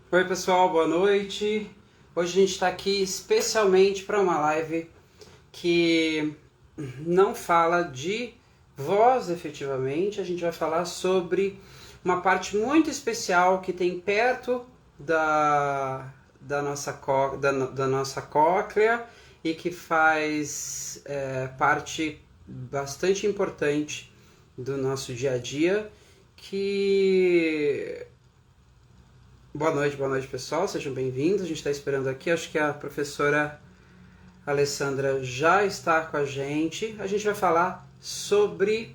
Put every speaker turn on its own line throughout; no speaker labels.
Oi pessoal, boa noite. Hoje a gente está aqui especialmente para uma live que não fala de voz efetivamente, a gente vai falar sobre uma parte muito especial que tem perto da nossa cóclea e que faz parte bastante importante do nosso dia a dia, que boa noite pessoal, sejam bem-vindos. A gente está esperando aqui, acho que a professora Alessandra já está com a gente. A gente vai falar sobre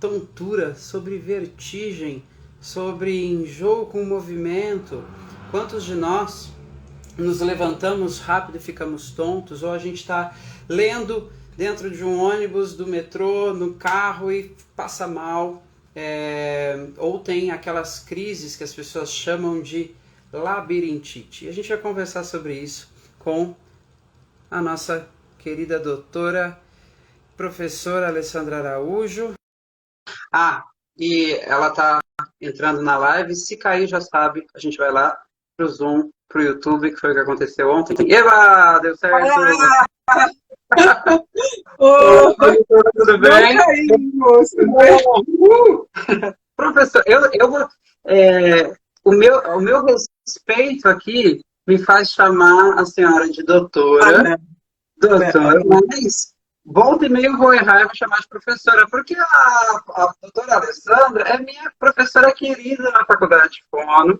tontura, sobre vertigem, sobre enjoo com movimento. Quantos de nós nos levantamos rápido e ficamos tontos, ou a gente está lendo dentro de um ônibus, do metrô, no carro e passa mal. Ou tem aquelas crises que as pessoas chamam de labirintite. E a gente vai conversar sobre isso com a nossa querida doutora, professora Alessandra Araújo. E ela está entrando na live. Se cair, já sabe, a gente vai lá pro Zoom, pro YouTube, que foi o que aconteceu ontem. Eba, deu certo!
Oh,
tudo bem?
Não caí, moço.
Professor, o meu respeito aqui me faz chamar a senhora de doutora, mas volta e meia eu vou errar e vou chamar de professora, porque a doutora Alessandra é minha professora querida na faculdade de Fono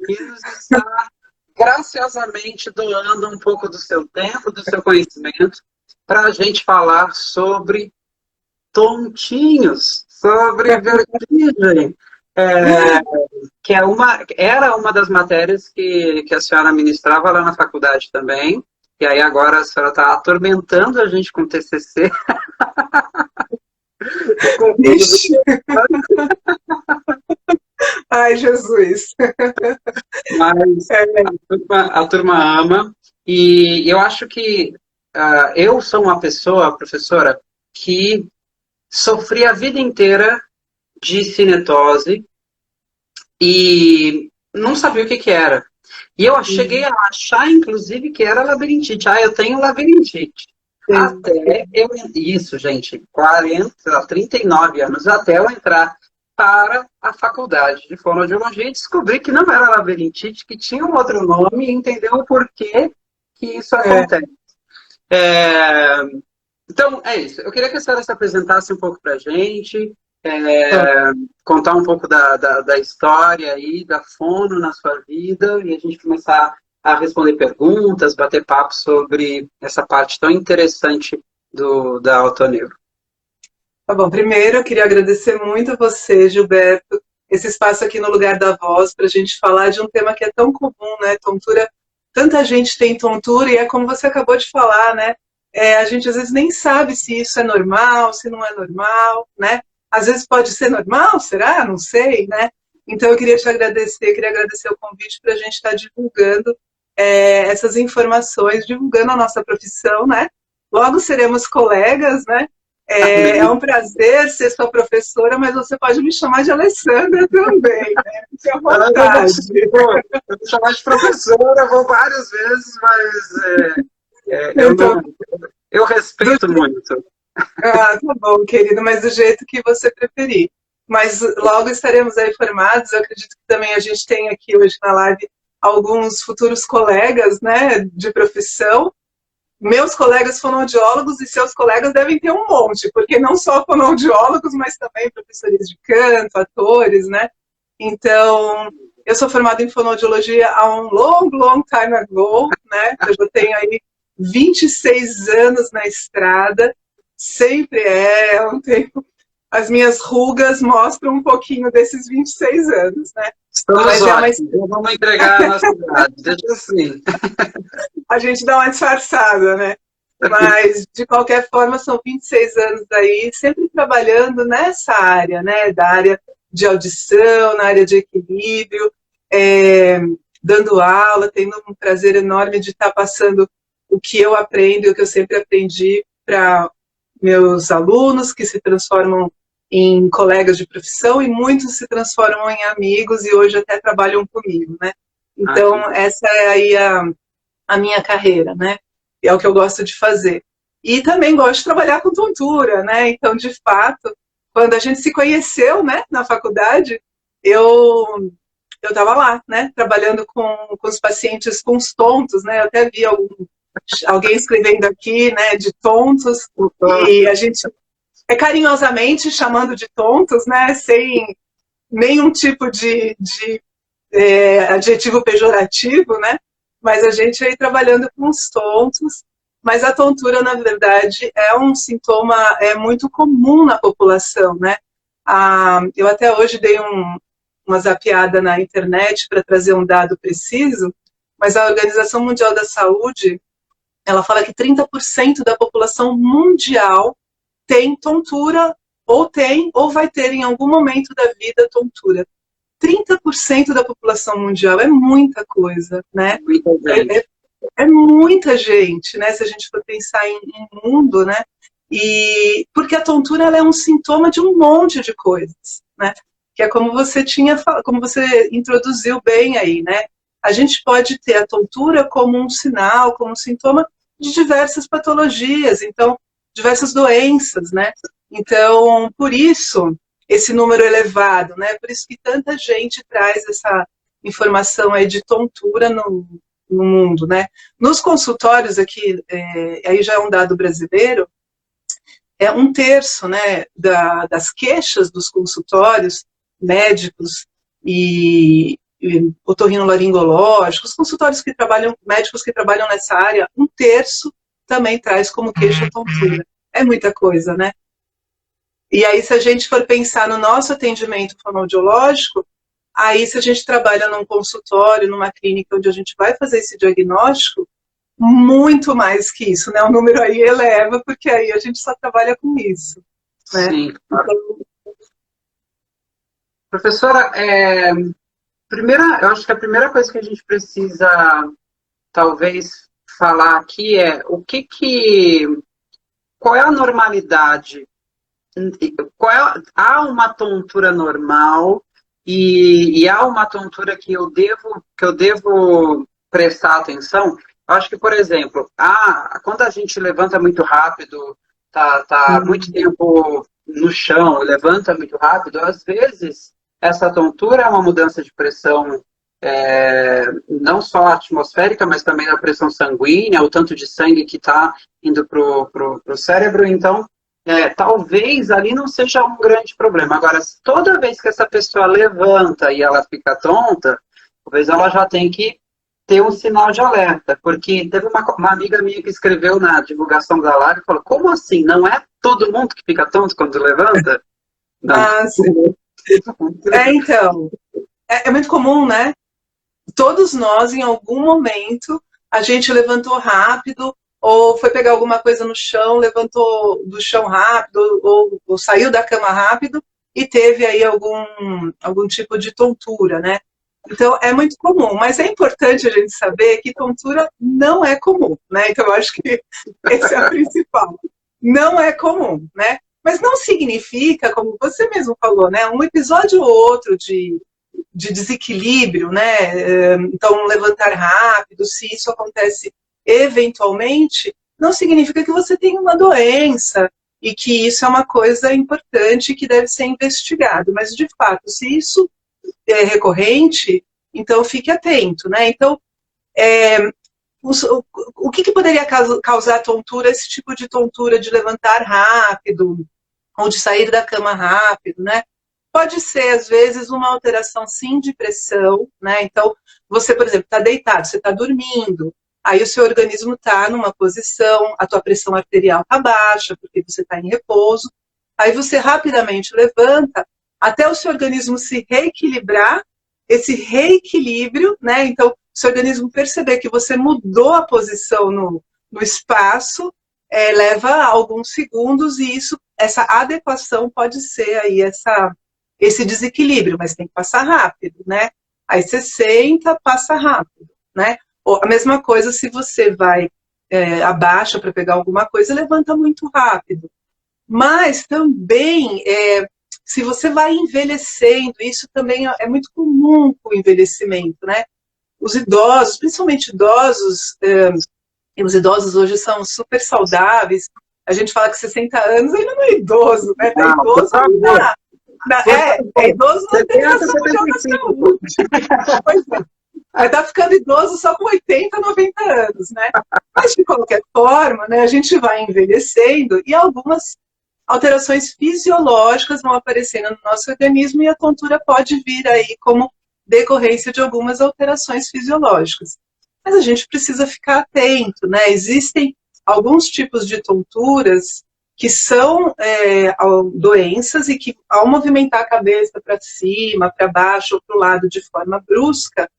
e nos está graciosamente doando um pouco do seu tempo, do seu conhecimento, para a gente falar sobre tontinhos, sobre vertigem, que era uma das matérias que a senhora ministrava lá na faculdade também, e aí agora a senhora está atormentando a gente com TCC.
Ai, Jesus.
Mas a turma ama, e eu acho que eu sou uma pessoa, professora, que sofri a vida inteira de cinetose e não sabia o que era. E eu cheguei a achar, inclusive, que era labirintite. Eu tenho labirintite. Até eu... Isso, gente, 39 anos, até eu entrar para a faculdade de fonoaudiologia e descobri que não era labirintite, que tinha um outro nome e entender o porquê que isso acontece. Então, é isso. Eu queria que a senhora se apresentasse um pouco para a gente, contar um pouco da história aí, da fono na sua vida, e a gente começar a responder perguntas, bater papo sobre essa parte tão interessante da autoneuro.
Tá bom, primeiro eu queria agradecer muito a você, Gilberto, esse espaço aqui no Lugar da Voz, para a gente falar de um tema que é tão comum, né? Tontura. Tanta gente tem tontura e é como você acabou de falar, né? A gente às vezes nem sabe se isso é normal, se não é normal, né? Às vezes pode ser normal, será? Não sei, né? Então eu queria te agradecer, queria agradecer o convite para a gente estar divulgando essas informações, divulgando a nossa profissão, né? Logo seremos colegas, né? É um prazer ser sua professora, mas você pode me chamar de Alessandra também, né? Fique à vontade.
Eu vou chamar de professora, vou várias vezes, mas eu respeito muito.
Tá bom, querido, mas do jeito que você preferir. Mas logo estaremos aí formados. Eu acredito que também a gente tem aqui hoje na live alguns futuros colegas, né, de profissão. Meus colegas fonoaudiólogos e seus colegas devem ter um monte, porque não só fonoaudiólogos, mas também professores de canto, atores, né? Então, eu sou formada em fonoaudiologia há um long time ago, né? Eu já tenho aí 26 anos na estrada, sempre um tempo. As minhas rugas mostram um pouquinho desses 26 anos, né?
Estamos ótimos, vamos entregar a nossa idade, deixa assim.
A gente dá uma disfarçada, né? Mas, de qualquer forma, são 26 anos aí, sempre trabalhando nessa área, né? Da área de audição, na área de equilíbrio, dando aula, tendo um prazer enorme de estar passando o que eu aprendo, o que eu sempre aprendi para meus alunos, que se transformam em colegas de profissão, e muitos se transformam em amigos e hoje até trabalham comigo, né? Então, essa é aí a minha carreira, né? E é o que eu gosto de fazer. E também gosto de trabalhar com tontura, né? Então, de fato, quando a gente se conheceu, né, na faculdade, eu estava lá, né, trabalhando com os pacientes com os tontos, né? Eu até vi alguém escrevendo aqui, né, de tontos, e a gente é carinhosamente chamando de tontos, né, sem nenhum tipo de adjetivo pejorativo, né? Mas a gente aí trabalhando com os tontos, mas a tontura, na verdade, é um sintoma muito comum na população, né? Eu até hoje dei uma zapeada na internet para trazer um dado preciso, mas a Organização Mundial da Saúde, ela fala que 30% da população mundial tem tontura, ou vai ter em algum momento da vida tontura. 30% da população mundial é muita coisa, né? É muita gente, né? Se a gente for pensar em mundo, né? E porque a tontura ela é um sintoma de um monte de coisas, né? Que é como como você introduziu bem aí, né? A gente pode ter a tontura como um sinal, como um sintoma de diversas patologias, então diversas doenças, né? Então, por isso esse número elevado, né? Por isso que tanta gente traz essa informação aí de tontura no mundo, né? Nos consultórios aqui, aí já é um dado brasileiro, é 1/3, né, das queixas dos consultórios médicos e otorrinolaringológicos, consultórios que trabalham, médicos que trabalham nessa área, 1/3 também traz como queixa tontura. É muita coisa, né? E aí, se a gente for pensar no nosso atendimento fonoaudiológico, aí se a gente trabalha num consultório, numa clínica onde a gente vai fazer esse diagnóstico, muito mais que isso, né? O número aí eleva, porque aí a gente só trabalha com isso, né?
Sim, claro. Então, professora, eu acho que a primeira coisa que a gente precisa, talvez, falar aqui é qual é a normalidade? Há uma tontura normal e há uma tontura que eu devo prestar atenção. Eu acho que, por exemplo, quando a gente levanta muito rápido, tá muito tempo no chão, levanta muito rápido, às vezes essa tontura é uma mudança de pressão, não só atmosférica, mas também da pressão sanguínea, o tanto de sangue que está indo para o cérebro. Então, talvez ali não seja um grande problema. Agora, toda vez que essa pessoa levanta e ela fica tonta, talvez ela já tenha que ter um sinal de alerta, porque teve uma amiga minha que escreveu na divulgação da live e falou, como assim? Não é todo mundo que fica tonto quando levanta? Não.
Sim. Então, é muito comum, né? Todos nós, em algum momento, a gente levantou rápido, ou foi pegar alguma coisa no chão, levantou do chão rápido, ou saiu da cama rápido, e teve aí algum tipo de tontura, né? Então, é muito comum, mas é importante a gente saber que tontura não é comum, né? Então, eu acho que esse é o principal. Não é comum, né? Mas não significa, como você mesmo falou, né? Um episódio ou outro de desequilíbrio, né? Então, levantar rápido, se isso acontece eventualmente, não significa que você tem uma doença e que isso é uma coisa importante que deve ser investigado. Mas, de fato, se isso é recorrente, então fique atento, né? Então, o que poderia causar tontura, esse tipo de tontura de levantar rápido ou de sair da cama rápido, né? Pode ser, às vezes, uma alteração, sim, de pressão, né? Então, você, por exemplo, está deitado, você está dormindo, aí o seu organismo está numa posição, a tua pressão arterial está baixa, porque você está em repouso, aí você rapidamente levanta, até o seu organismo se reequilibrar, esse reequilíbrio, né? Então, o seu organismo perceber que você mudou a posição no espaço, leva alguns segundos e essa adequação pode ser aí esse desequilíbrio, mas tem que passar rápido, né? Aí você senta, passa rápido, né? Ou a mesma coisa se você vai abaixa para pegar alguma coisa, levanta muito rápido. Mas também, se você vai envelhecendo, isso também é muito comum com o envelhecimento, né? os idosos, principalmente idosos, e os idosos hoje são super saudáveis. A gente fala que 60 anos ainda não é idoso, né? Tá idoso ainda. É idoso na Organização Mundial da Saúde. Pois é. Aí tá ficando idoso só com 80, 90 anos, né? Mas, de qualquer forma, né, a gente vai envelhecendo e algumas alterações fisiológicas vão aparecendo no nosso organismo e a tontura pode vir aí como decorrência de algumas alterações fisiológicas. Mas a gente precisa ficar atento, né? Existem alguns tipos de tonturas que são doenças e que, ao movimentar a cabeça para cima, para baixo ou para o lado de forma brusca,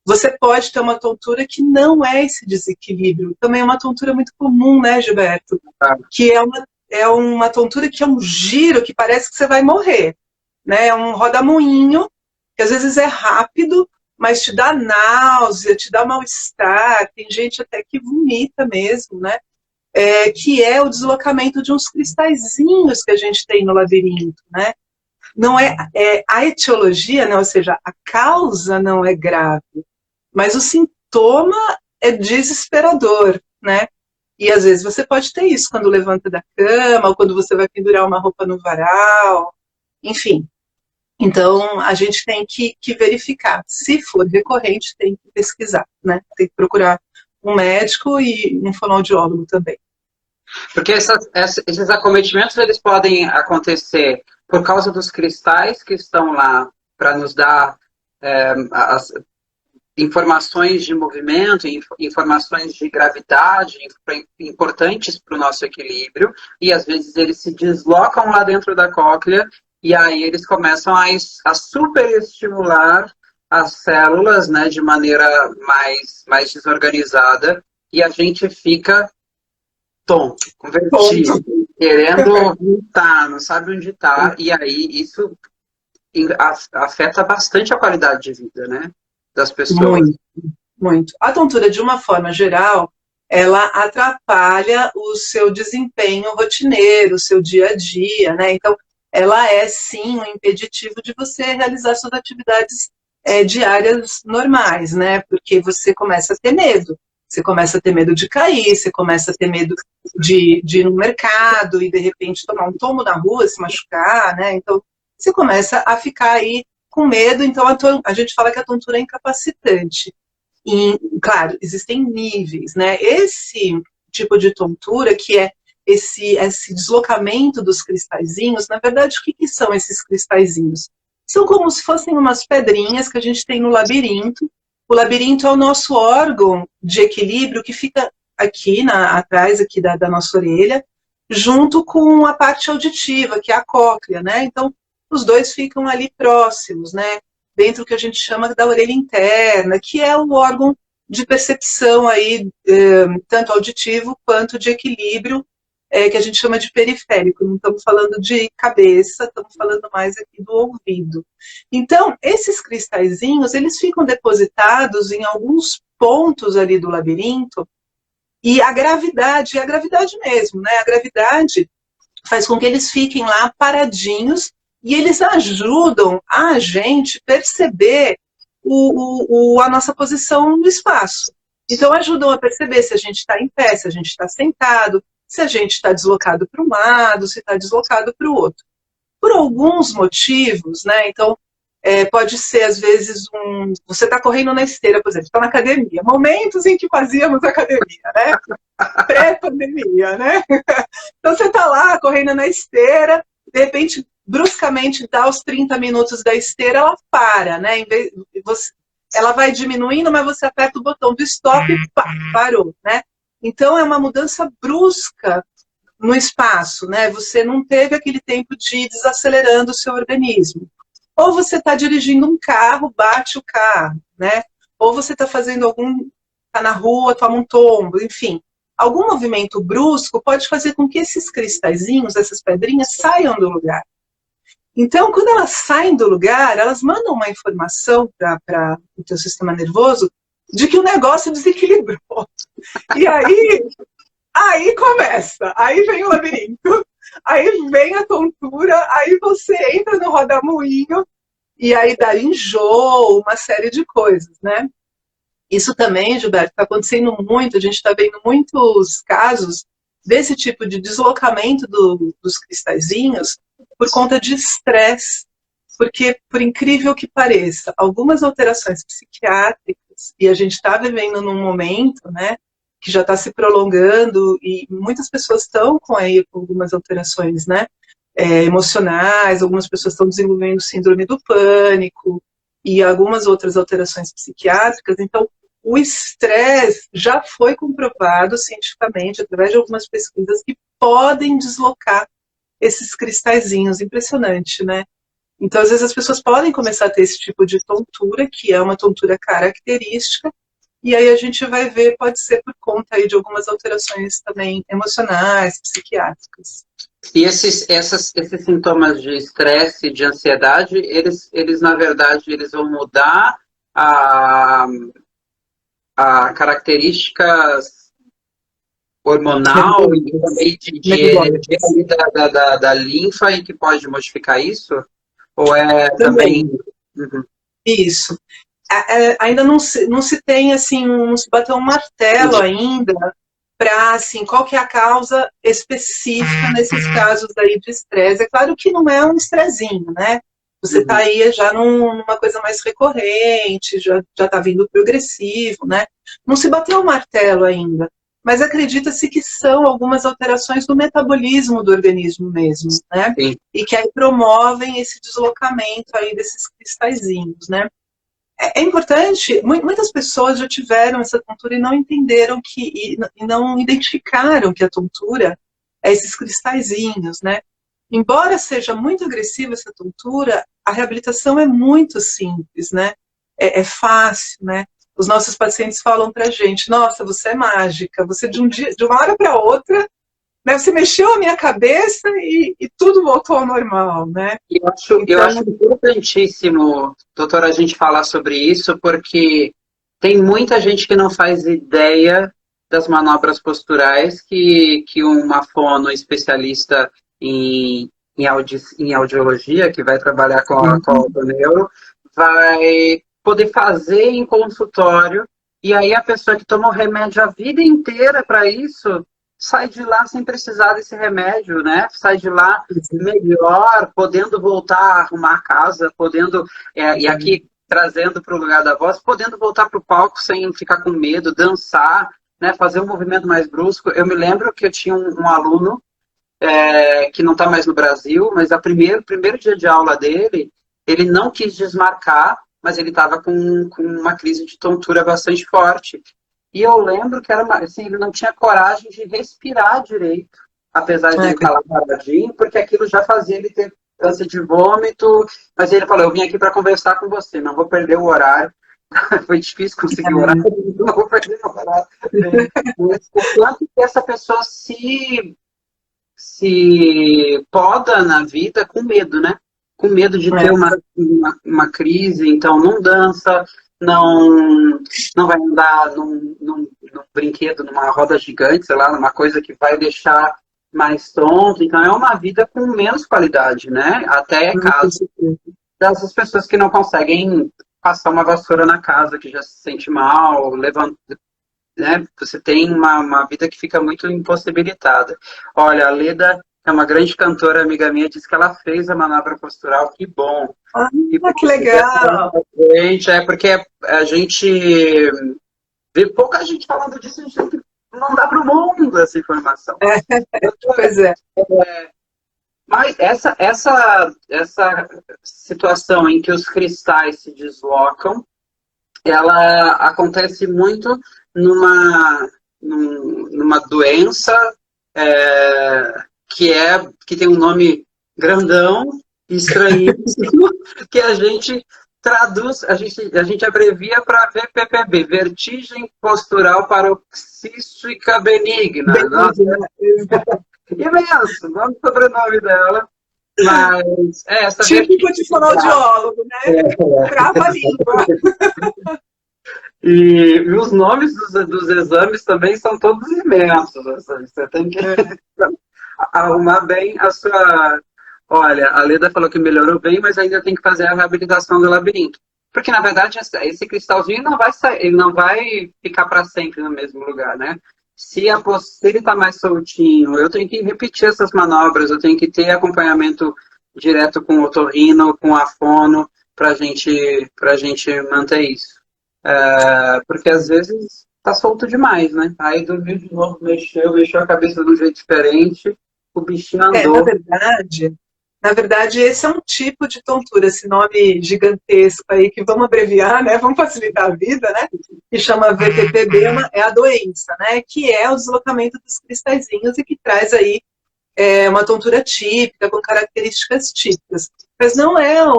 você pode ter uma tontura que não é esse desequilíbrio. Também é uma tontura muito comum, né, Gilberto? Que é uma tontura que é um giro que parece que você vai morrer, né? É um rodamuinho, que às vezes é rápido, mas te dá náusea, te dá mal-estar, tem gente até que vomita mesmo, né? Que é o deslocamento de uns cristalzinhos que a gente tem no labirinto, né? Não a etiologia, né? Ou seja, a causa não é grave, mas o sintoma é desesperador, né? E às vezes você pode ter isso quando levanta da cama, ou quando você vai pendurar uma roupa no varal, enfim. Então, a gente tem que verificar. Se for recorrente, tem que pesquisar, né? Tem que procurar um médico e um fonoaudiólogo também.
Porque esses acometimentos, eles podem acontecer por causa dos cristais que estão lá para nos dar as informações de movimento, informações de gravidade importantes para o nosso equilíbrio, e às vezes eles se deslocam lá dentro da cóclea e aí eles começam a superestimular as células, né, de maneira mais desorganizada, e a gente fica tonto, convertido, querendo voltar, não sabe onde está, e aí isso afeta bastante a qualidade de vida, né, das pessoas.
Muito, muito. A tontura, de uma forma geral, ela atrapalha o seu desempenho rotineiro, o seu dia a dia, né? Então, ela é, sim, um impeditivo de você realizar suas atividades diárias normais, né? Porque você começa a ter medo. Você começa a ter medo de cair, você começa a ter medo de ir no mercado e, de repente, tomar um tombo na rua, se machucar, né? Então, você começa a ficar aí com medo. Então, a gente fala que a tontura é incapacitante. E, claro, existem níveis, né? Esse tipo de tontura, que é esse deslocamento dos cristalzinhos, na verdade, o que são esses cristalzinhos? São como se fossem umas pedrinhas que a gente tem no labirinto. O labirinto é o nosso órgão de equilíbrio que fica aqui, atrás aqui da nossa orelha, junto com a parte auditiva, que é a cóclea, né? Então, os dois ficam ali próximos, né? Dentro do que a gente chama da orelha interna, que é o órgão de percepção aí, tanto auditivo quanto de equilíbrio, que a gente chama de periférico. Não estamos falando de cabeça, estamos falando mais aqui do ouvido. Então, esses cristalzinhos, eles ficam depositados em alguns pontos ali do labirinto, e a gravidade mesmo, né? A gravidade faz com que eles fiquem lá paradinhos, e eles ajudam a gente perceber a nossa posição no espaço. Então, ajudam a perceber se a gente está em pé, se a gente está sentado, se a gente está deslocado para um lado, se está deslocado para o outro. Por alguns motivos, né? Então, pode ser, às vezes, você está correndo na esteira, por exemplo, está na academia. Momentos em que fazíamos academia, né? Pré-pandemia, né? Então, você está lá, correndo na esteira, de repente, bruscamente, dá os 30 minutos da esteira, ela para, né? Ela vai diminuindo, mas você aperta o botão do stop e pá, parou, né? Então, é uma mudança brusca no espaço, né? Você não teve aquele tempo de ir desacelerando o seu organismo. Ou você está dirigindo um carro, bate o carro, né? Ou você está fazendo está na rua, toma um tombo, enfim. Algum movimento brusco pode fazer com que esses cristalzinhos, essas pedrinhas, saiam do lugar. Então, quando elas saem do lugar, elas mandam uma informação para o teu sistema nervoso de que o negócio desequilibrou. E aí começa, aí vem o labirinto, aí vem a tontura, aí você entra no rodamuinho, e aí dá enjoo, uma série de coisas, né? Isso também, Gilberto, está acontecendo muito, a gente está vendo muitos casos desse tipo de deslocamento dos cristalzinhos por conta de estresse, porque, por incrível que pareça, algumas alterações psiquiátricas, e a gente está vivendo num momento, né, que já está se prolongando, e muitas pessoas estão com algumas alterações, né, emocionais, algumas pessoas estão desenvolvendo síndrome do pânico, e algumas outras alterações psiquiátricas. Então, o estresse já foi comprovado cientificamente, através de algumas pesquisas, que podem deslocar esses cristalzinhos. Impressionante, né? Então, às vezes, as pessoas podem começar a ter esse tipo de tontura, que é uma tontura característica, e aí a gente vai ver, pode ser por conta aí de algumas alterações também emocionais, psiquiátricas.
E esses sintomas de estresse, de ansiedade, eles na verdade, eles vão mudar a características hormonal e também de energia da linfa e que pode modificar isso? Ou é também... Uhum.
Isso. Ainda não se tem, assim, não se bateu um martelo ainda para, assim, qual que é a causa específica nesses casos aí de estresse. É claro que não é um estressinho, né? Você está aí já numa coisa mais recorrente, já está vindo progressivo, né? Não se bateu o martelo ainda, mas acredita-se que são algumas alterações do metabolismo do organismo mesmo, né?
Sim.
E que aí promovem esse deslocamento aí desses cristalzinhos, né? É importante, muitas pessoas já tiveram essa tontura e não entenderam e não identificaram que a tontura é esses cristalzinhos, né? Embora seja muito agressiva essa tontura, a reabilitação é muito simples, né? É fácil, né? Os nossos pacientes falam pra gente, nossa, você é mágica, você de uma hora para outra, né, você mexeu a minha cabeça e tudo voltou ao normal, né?
Eu acho importantíssimo, doutora, a gente falar sobre isso, porque tem muita gente que não faz ideia das manobras posturais que uma fono especialista em audiologia, que vai trabalhar com a neuro, vai poder fazer em consultório, e aí a pessoa que tomou remédio a vida inteira para isso sai de lá sem precisar desse remédio, né? Sai de lá melhor, podendo voltar a arrumar a casa, podendo, e aqui trazendo para o lugar da voz, podendo voltar para o palco sem ficar com medo, dançar, né? Fazer um movimento mais brusco. Eu me lembro que eu tinha um aluno que não está mais no Brasil, mas o primeiro dia de aula dele, ele não quis desmarcar, mas ele estava com uma crise de tontura bastante forte. E eu lembro que assim, ele não tinha coragem de respirar direito, apesar de ele estar lá paradinho, porque aquilo já fazia ele ter ânsia de vômito. Mas ele falou, eu vim aqui para conversar com você, não vou perder o horário. Foi difícil conseguir o horário, não vou perder o horário. Mas o quanto que essa pessoa se poda na vida com medo, né? Com medo de ter uma crise, então não dança, não vai andar num brinquedo, numa roda gigante, sei lá, numa coisa que vai deixar mais tonto. Então é uma vida com menos qualidade, né? Até caso dessas pessoas que não conseguem passar uma vassoura na casa, que já se sente mal, levanta, né? Você tem uma vida que fica muito impossibilitada. Olha, a Leda é uma grande cantora, amiga minha, disse que ela fez a manobra postural. Que bom!
Que legal!
Gente, porque a gente vê pouca gente falando disso, a gente não dá para o mundo essa informação.
Pois é.
Mas essa situação em que os cristais se deslocam, ela acontece muito numa doença que tem um nome grandão, estranhíssimo, que a gente traduz, a gente abrevia para VPPB, vertigem postural paroxística benigna. Imenso, nome e sobrenome dela. Mas essa
típico de fonoaudiólogo, né? Crava a língua.
E os nomes dos exames também são todos imensos. Você tem que arrumar bem a sua... Olha, a Leda falou que melhorou bem, mas ainda tem que fazer a reabilitação do labirinto.
Porque, na verdade, cristalzinho não vai sair, ele não vai ficar para sempre no mesmo lugar, né? Se ele está mais soltinho, eu tenho que repetir essas manobras, eu tenho que ter acompanhamento direto com o otorrino, com a fono, para gente manter isso. Porque às vezes tá solto demais, né? Aí dormiu de novo, mexeu a cabeça de um jeito diferente, o bichinho andou.
Na verdade, esse é um tipo de tontura, esse nome gigantesco aí, que vamos abreviar, né? Vamos facilitar a vida, né? Que chama VTPB, é a doença, né? Que é o deslocamento dos cristalzinhos e que traz aí uma tontura típica, com características típicas. Mas não é a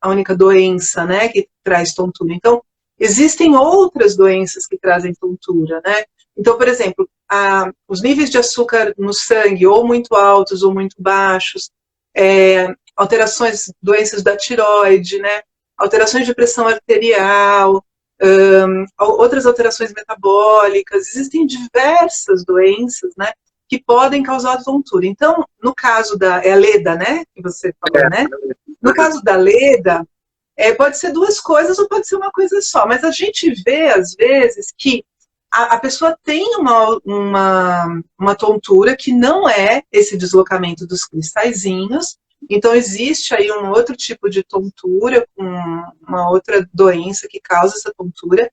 única doença, né, que traz tontura. Então, existem outras doenças que trazem tontura, né? Então, por exemplo, os níveis de açúcar no sangue, ou muito altos ou muito baixos, alterações, doenças da tireoide, né? Alterações de pressão arterial, outras alterações metabólicas, existem diversas doenças, né, que podem causar tontura. Então, no caso é a leda, né, que você falou, né? No caso da leda, pode ser duas coisas ou pode ser uma coisa só, mas a gente vê, às vezes, que a pessoa tem uma tontura que não é esse deslocamento dos cristalzinhos, então existe aí um outro tipo de tontura, uma outra doença que causa essa tontura,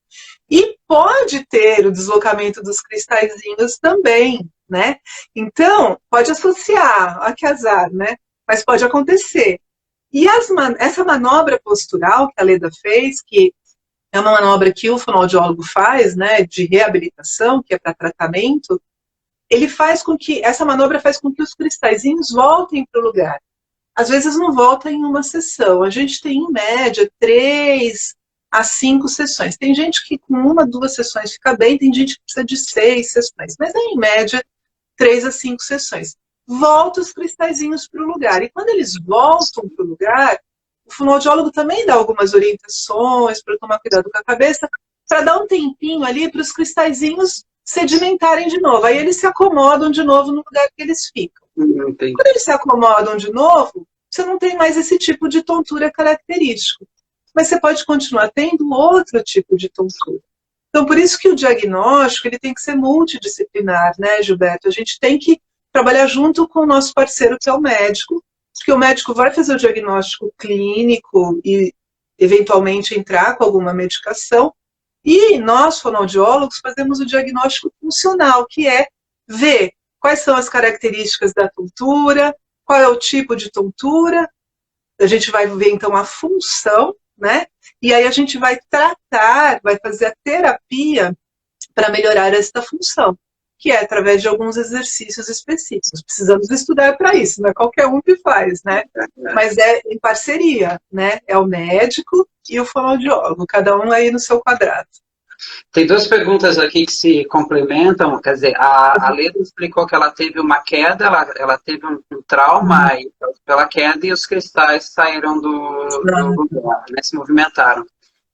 e pode ter o deslocamento dos cristalzinhos também, né? Então, pode associar, olha que azar, né? Mas pode acontecer. E essa manobra postural que a Leda fez, que é uma manobra que o fonoaudiólogo faz, né, de reabilitação, que é para tratamento, essa manobra faz com que os cristalzinhos voltem para o lugar. Às vezes não volta em uma sessão. A gente tem, em média, 3 a 5 sessões. Tem gente que com 1, 2 sessões fica bem, tem gente que precisa de 6 sessões. Mas, em média, 3 a 5 sessões. Volta os cristalzinhos para o lugar. E quando eles voltam para o lugar, o fonoaudiólogo também dá algumas orientações para tomar cuidado com a cabeça, para dar um tempinho ali para os cristalzinhos sedimentarem de novo. Aí eles se acomodam de novo no lugar que eles ficam. Quando eles se acomodam de novo, você não tem mais esse tipo de tontura característico. Mas você pode continuar tendo outro tipo de tontura. Então, por isso que o diagnóstico ele tem que ser multidisciplinar, né, Gilberto? A gente tem que trabalhar junto com o nosso parceiro, que é o médico, porque o médico vai fazer o diagnóstico clínico e, eventualmente, entrar com alguma medicação. E nós, fonoaudiólogos, fazemos o diagnóstico funcional, que é ver quais são as características da tontura, qual é o tipo de tontura. A gente vai ver, então, a função, né? E aí a gente vai tratar, vai fazer a terapia para melhorar esta função, que é através de alguns exercícios específicos. Precisamos estudar para isso, não é qualquer um que faz, né? Mas é em parceria, né? É o médico e o fonoaudiólogo, cada um aí no seu quadrado.
Tem 2 perguntas aqui que se complementam, quer dizer, a Leda explicou que ela teve uma queda, ela teve um trauma pela queda e os cristais saíram do lugar, né, se movimentaram.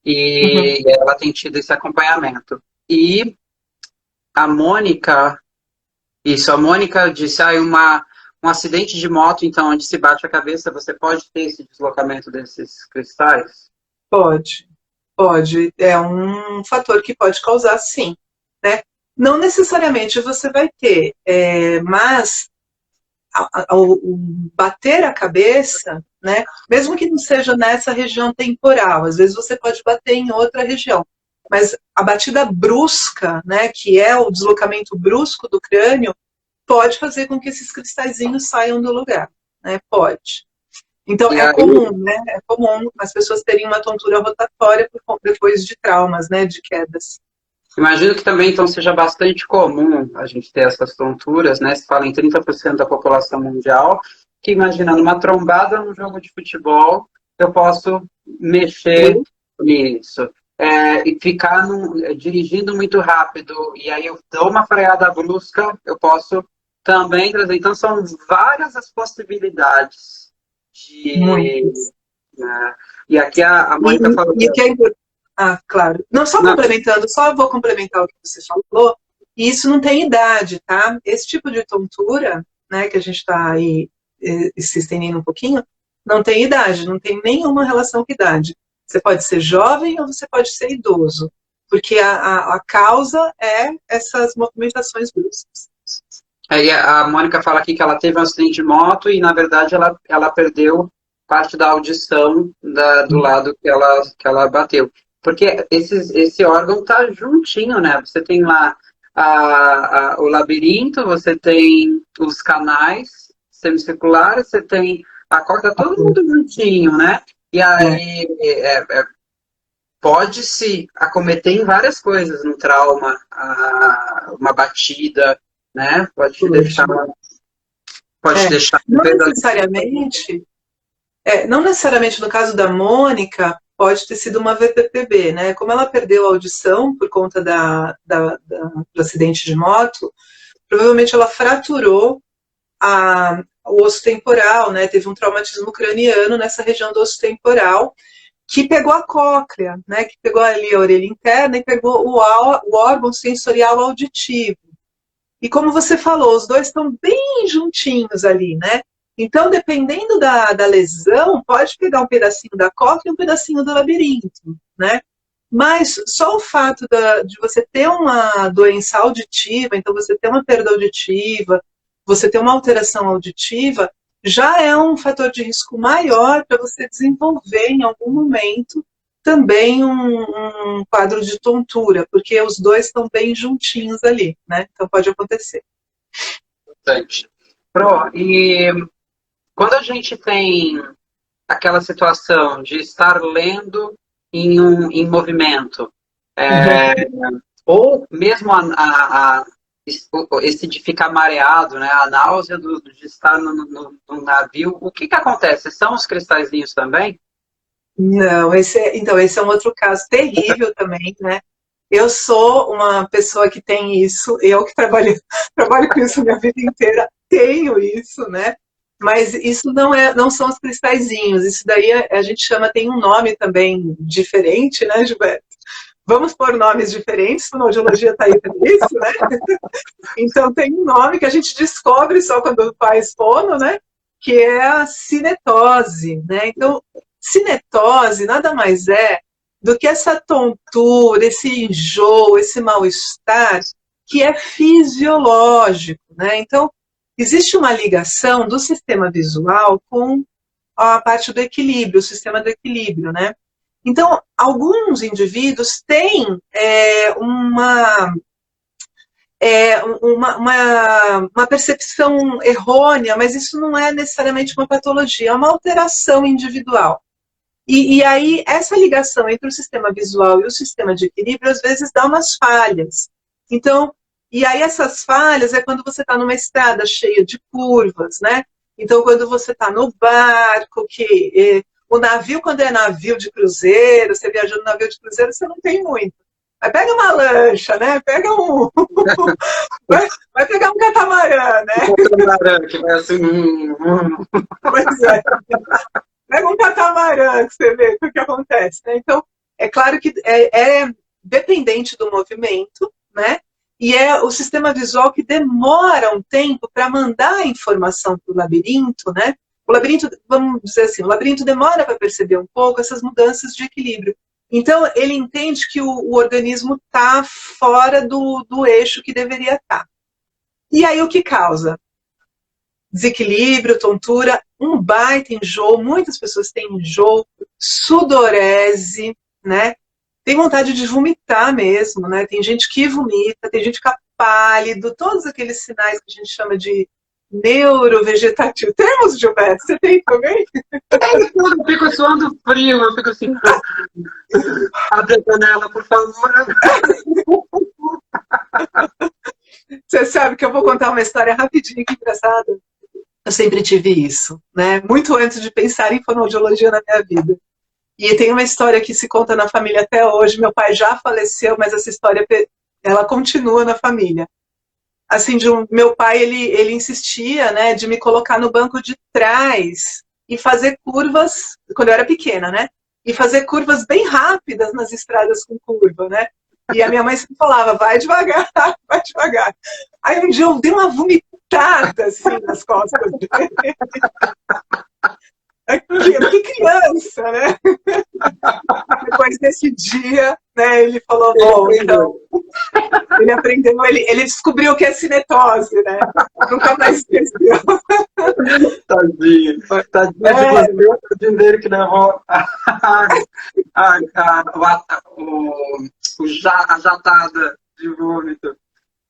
E ela tem tido esse acompanhamento. E a Mônica disse, um acidente de moto, então, onde se bate a cabeça, você pode ter esse deslocamento desses cristais?
Pode. É um fator que pode causar, sim. Né? Não necessariamente você vai ter, mas ao bater a cabeça, né, mesmo que não seja nessa região temporal, às vezes você pode bater em outra região, mas a batida brusca, né, que é o deslocamento brusco do crânio, pode fazer com que esses cristalzinhos saiam do lugar. Né? Pode. Então, comum, né? É comum as pessoas terem uma tontura rotatória depois de traumas, né? De quedas.
Imagino que também, então, seja bastante comum a gente ter essas tonturas, né? Se fala em 30% da população mundial, que imaginando uma trombada num jogo de futebol, eu posso mexer nisso. E ficar dirigindo muito rápido, e aí eu dou uma freada brusca, eu posso também trazer. Então, são várias as possibilidades. E aqui a Mônica falou.
Claro. Complementando, só vou complementar o que você falou. E isso não tem idade, tá? Esse tipo de tontura, né, que a gente está aí se estendendo um pouquinho, não tem idade, não tem nenhuma relação com idade. Você pode ser jovem ou você pode ser idoso, porque a causa é essas movimentações bruscas.
Aí a Mônica fala aqui que ela teve um acidente de moto e, na verdade, ela perdeu parte da audição do lado que ela bateu. Porque esse órgão tá juntinho, né? Você tem lá o labirinto, você tem os canais semicirculares, você tem a corda, todo mundo juntinho, né? E aí pode-se acometer em várias coisas, um trauma, uma batida, né? Pode te deixar... Pode deixar...
Não necessariamente no caso da Mônica, pode ter sido uma VPPB, né? Como ela perdeu a audição por conta do acidente de moto, provavelmente ela fraturou o osso temporal, né? Teve um traumatismo craniano nessa região do osso temporal, que pegou a cóclea, né? Que pegou ali a orelha interna e pegou o órgão sensorial auditivo. E como você falou, os dois estão bem juntinhos ali, né? Então, dependendo da lesão, pode pegar um pedacinho da cóclea e um pedacinho do labirinto, né? Mas só o fato de você ter uma doença auditiva, então você ter uma perda auditiva, você ter uma alteração auditiva, já é um fator de risco maior para você desenvolver em algum momento também um quadro de tontura, porque os dois estão bem juntinhos ali, né? Então pode acontecer.
Importante. E quando a gente tem aquela situação de estar lendo em movimento, ou mesmo esse de ficar mareado, né, a náusea de estar no navio, o que acontece? São os cristalzinhos também?
Não, esse é um outro caso terrível também, né? Eu sou uma pessoa que tem isso, eu que trabalho com isso a minha vida inteira, tenho isso, né? Mas isso não são os cristalzinhos, isso daí a gente chama, tem um nome também diferente, né, Gilberto? Vamos pôr nomes diferentes, a fonoaudiologia está aí para isso, né? Então tem um nome que a gente descobre só quando faz fono, né? Que é a cinetose, né? Então, cinetose nada mais é do que essa tontura, esse enjoo, esse mal-estar que é fisiológico, né? Então, existe uma ligação do sistema visual com a parte do equilíbrio, o sistema do equilíbrio, né? Então, alguns indivíduos têm uma percepção errônea, mas isso não é necessariamente uma patologia, é uma alteração individual. E aí, essa ligação entre o sistema visual e o sistema de equilíbrio, às vezes, dá umas falhas. Então, e aí essas falhas é quando você está numa estrada cheia de curvas, né? Então, quando você está no barco, o navio, quando é navio de cruzeiro, você viajando no navio de cruzeiro, você não tem muito. Mas pega uma lancha, né? Pega vai pegar um catamarã, né?
Um catamarã que vai assim...
Pois é. Pega um catamarã que você vê o que acontece, né? Então, é claro que é dependente do movimento, né? E é o sistema visual que demora um tempo para mandar a informação para o labirinto, né? O labirinto, vamos dizer assim, o labirinto demora para perceber um pouco essas mudanças de equilíbrio. Então, ele entende que o organismo está fora do eixo que deveria estar. E aí, o que causa? Desequilíbrio, tontura, um baita enjoo, muitas pessoas têm enjoo, sudorese, né? Tem vontade de vomitar mesmo, né? Tem gente que vomita, tem gente que fica pálido, todos aqueles sinais que a gente chama de neurovegetativo. Temos, Gilberto? Você tem também?
Eu fico suando frio, eu fico assim... Abre a janela, por favor.
Você sabe que eu vou contar uma história rapidinho aqui, engraçada. Eu sempre tive isso, né? Muito antes de pensar em fonoaudiologia na minha vida. E tem uma história que se conta na família até hoje. Meu pai já faleceu, mas essa história ela continua na família. Assim, meu pai ele insistia, né, de me colocar no banco de trás e fazer curvas quando eu era pequena, né? E fazer curvas bem rápidas nas estradas com curva, né? E a minha mãe sempre falava, vai devagar, vai devagar. Aí um dia eu dei uma vomitada assim nas costas dele. Que criança, né? Depois desse dia, né, ele falou, bom, então, ele aprendeu, ele descobriu o que é cinetose, né? Nunca mais esqueceu.
Tadinho. Tadinho de
É,
você, tadinho dele que levou a jatada de vômito.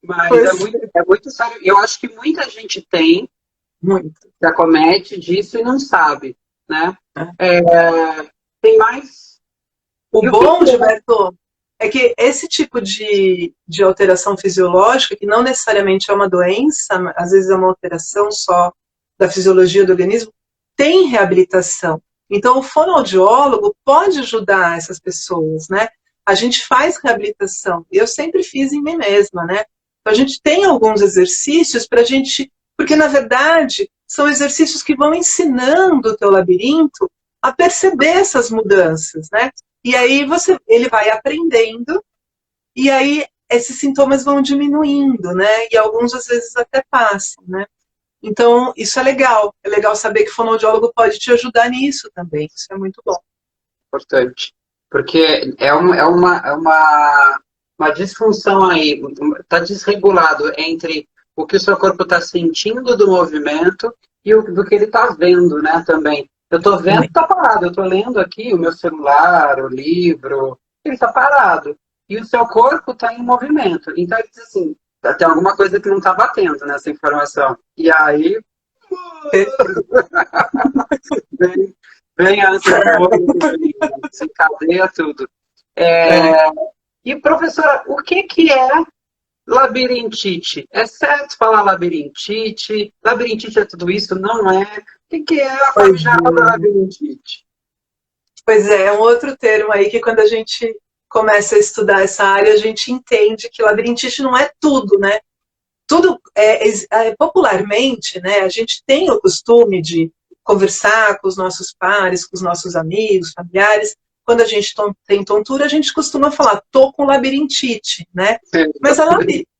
Mas
pois,
é muito sério. Eu acho que muita gente tem,
muito.
que acomete disso e não sabe, né? É, tem mais...
O
E o que
bom,
que é?
Gilberto, é que esse tipo de alteração fisiológica, que não necessariamente é uma doença, às vezes é uma alteração só da fisiologia do organismo, tem reabilitação. Então, o fonoaudiólogo pode ajudar essas pessoas, né? A gente faz reabilitação. Eu sempre fiz em mim mesma, né? Então, a gente tem alguns exercícios para a gente... Porque, na verdade, são exercícios que vão ensinando o teu labirinto a perceber essas mudanças, né? E aí ele vai aprendendo, e aí esses sintomas vão diminuindo, né? E alguns às vezes até passam, né? Então, isso é legal. É legal saber que o fonoaudiólogo pode te ajudar nisso também. Isso é muito bom.
Importante. Porque uma disfunção aí, está desregulado entre o que o seu corpo está sentindo do movimento e do que ele está vendo, né, também. Eu estou vendo que está parado, eu estou lendo aqui o meu celular, o livro, ele está parado. E o seu corpo está em movimento. Então, ele diz assim, tem alguma coisa que não está batendo nessa informação. E aí, vem, vem a ânsia de vômito, desencadeia tudo. E, professora, o que é labirintite? É certo falar labirintite? Labirintite é tudo isso? Não é? O que é a famigerada labirintite?
Pois é um outro termo aí que quando a gente começa a estudar essa área, a gente entende que labirintite não é tudo, né? Tudo popularmente, né? A gente tem o costume de conversar com os nossos pares, com os nossos amigos, familiares. Quando a gente tem tontura, a gente costuma falar, tô com labirintite, né? Mas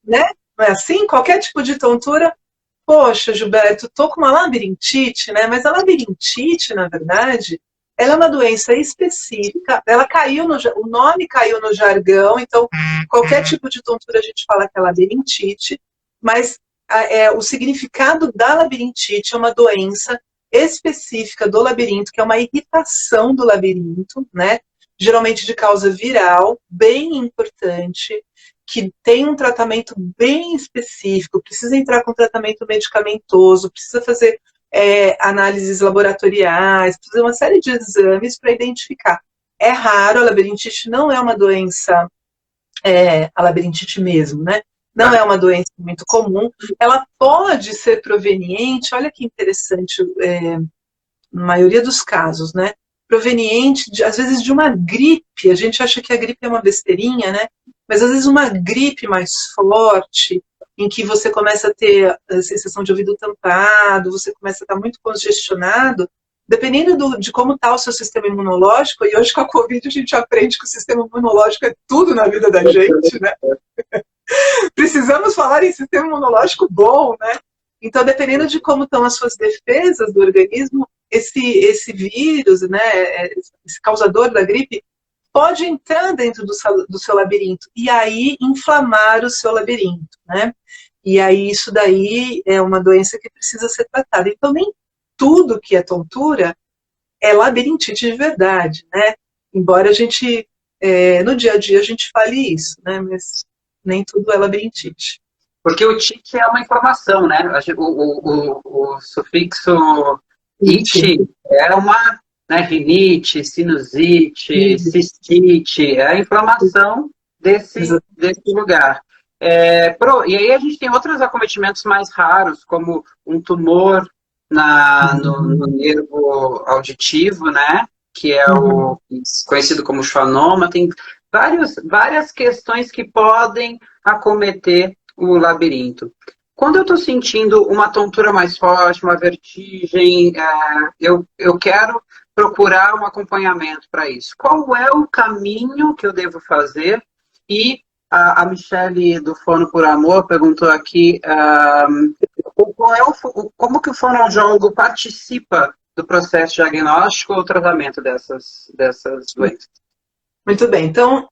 né? Não é assim? Qualquer tipo de tontura, poxa, Gilberto, tô com uma labirintite, né? Mas a labirintite, na verdade, ela é uma doença específica, ela caiu o nome caiu no jargão, então qualquer tipo de tontura a gente fala que é labirintite, mas o significado da labirintite é uma doença específica do labirinto, que é uma irritação do labirinto, né? Geralmente de causa viral, bem importante, que tem um tratamento bem específico, precisa entrar com tratamento medicamentoso, precisa fazer análises laboratoriais, precisa uma série de exames para identificar. É raro, a labirintite não é uma doença, a labirintite mesmo, né? Não é uma doença muito comum. Ela pode ser proveniente, olha que interessante, na maioria dos casos, né? Proveniente, às vezes, de uma gripe. A gente acha que a gripe é uma besteirinha, né? Mas às vezes uma gripe mais forte, em que você começa a ter a sensação de ouvido tampado, você começa a estar muito congestionado, dependendo de como está o seu sistema imunológico, e hoje com a Covid a gente aprende que o sistema imunológico é tudo na vida da gente, né? Precisamos falar em sistema imunológico bom, né? Então, dependendo de como estão as suas defesas do organismo, esse vírus, né, esse causador da gripe, pode entrar dentro do seu labirinto e aí inflamar o seu labirinto, né? E aí isso daí é uma doença que precisa ser tratada. Então, nem tudo que é tontura é labirintite de verdade, né? Embora a gente, no dia a dia, a gente fale isso, né? Mas nem tudo é labirintite.
Porque o tique é uma informação, né? O sufixo ite é uma, né, rinite, sinusite, cistite, é a inflamação desse lugar. E aí a gente tem outros acometimentos mais raros, como um tumor no nervo auditivo, né? Que é o conhecido como schwannoma. Tem várias questões que podem acometer o labirinto. Quando eu estou sentindo uma tontura mais forte, uma vertigem, eu quero procurar um acompanhamento para isso. Qual é o caminho que eu devo fazer? E a Michele do Fono por Amor perguntou aqui como que o fonoaudiólogo participa do processo diagnóstico ou tratamento dessas doenças.
Muito bem, então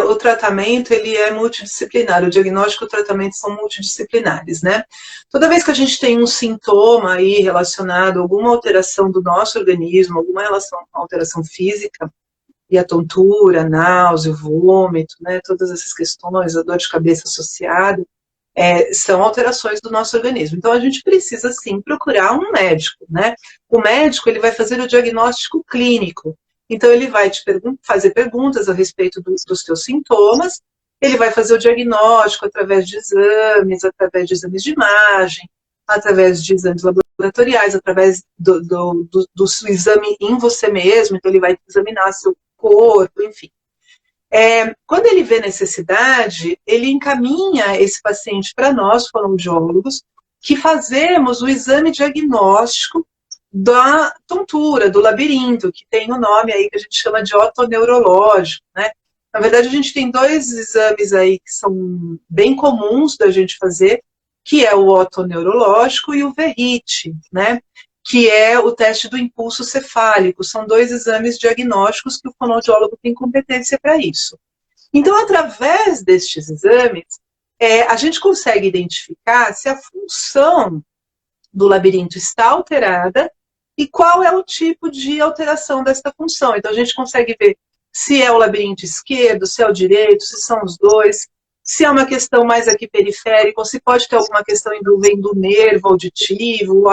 o tratamento ele é multidisciplinar, o diagnóstico e o tratamento são multidisciplinares, né? Toda vez que a gente tem um sintoma aí relacionado a alguma alteração do nosso organismo, alguma alteração física, e a tontura, a náusea, o vômito, né, todas essas questões, a dor de cabeça associada, são alterações do nosso organismo. Então a gente precisa sim procurar um médico, né? O médico ele vai fazer o diagnóstico clínico. Então, ele vai te fazer perguntas a respeito dos teus sintomas, ele vai fazer o diagnóstico através de exames de imagem, através de exames laboratoriais, através do exame em você mesmo, então ele vai examinar seu corpo, enfim. Quando ele vê necessidade, ele encaminha esse paciente para nós, fonoaudiólogos, que fazemos o exame diagnóstico da tontura, do labirinto, que tem o nome aí que a gente chama de otoneurológico, né? Na verdade, a gente tem 2 exames aí que são bem comuns da gente fazer, que é o otoneurológico e o VERIT, né? Que é o teste do impulso cefálico. São 2 exames diagnósticos que o fonoaudiólogo tem competência para isso. Então, através destes exames, a gente consegue identificar se a função do labirinto está alterada e qual é o tipo de alteração desta função. Então, a gente consegue ver se é o labirinto esquerdo, se é o direito, se são os dois, se é uma questão mais aqui periférica, ou se pode ter alguma questão envolvendo o nervo auditivo, ou